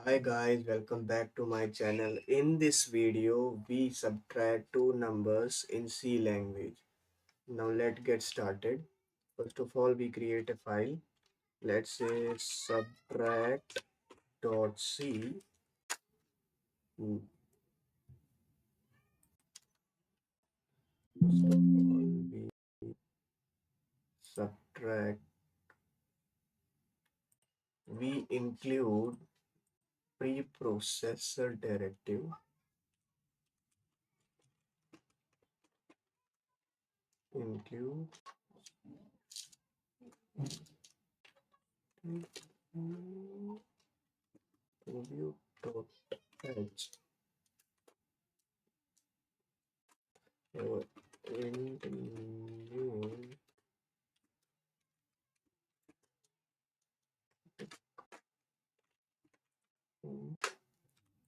Hi guys, welcome back to my channel. In this video, we subtract two numbers in C language. Now let's get started. First of all, we create a file. Let's say subtract.c. First of all, we subtract. We include preprocessor directive. Include preview.h. Int name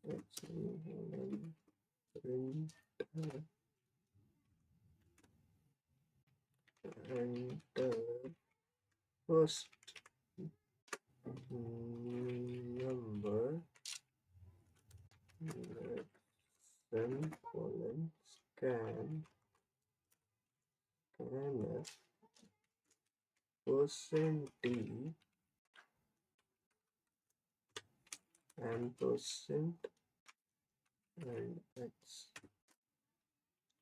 let's print enter first number semicolon scanf percent d and percent and x.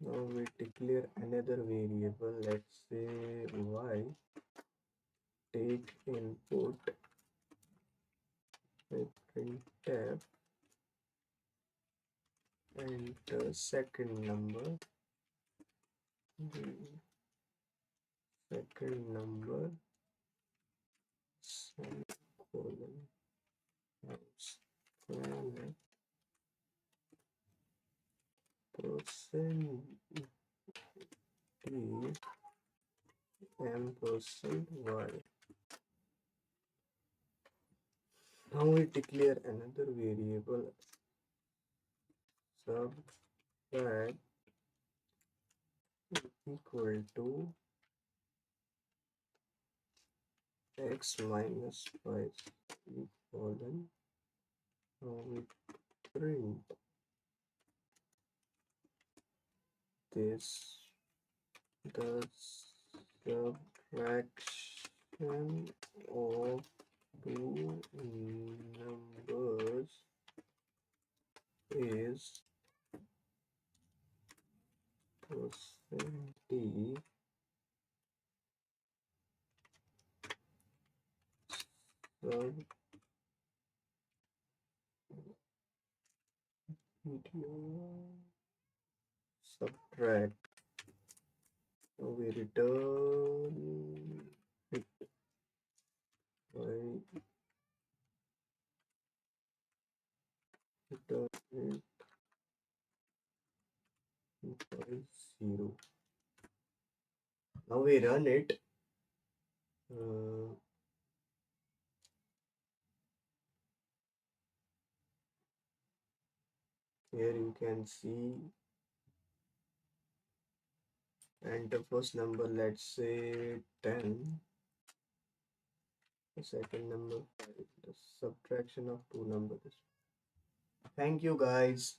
Now we declare another variable. Let's say y. Take input with printf. Enter second number. The second number semicolon scanf percent d and percent y. Now we declare another variable subtract equal to x minus y colon. Now we print this the subtraction of two numbers is percent d sub subtract. So we return it by return it by 0. Now we run it. Uh, Here you can see enter first number, let's say 10. The second number 5. The subtraction of two numbers. Thank you guys.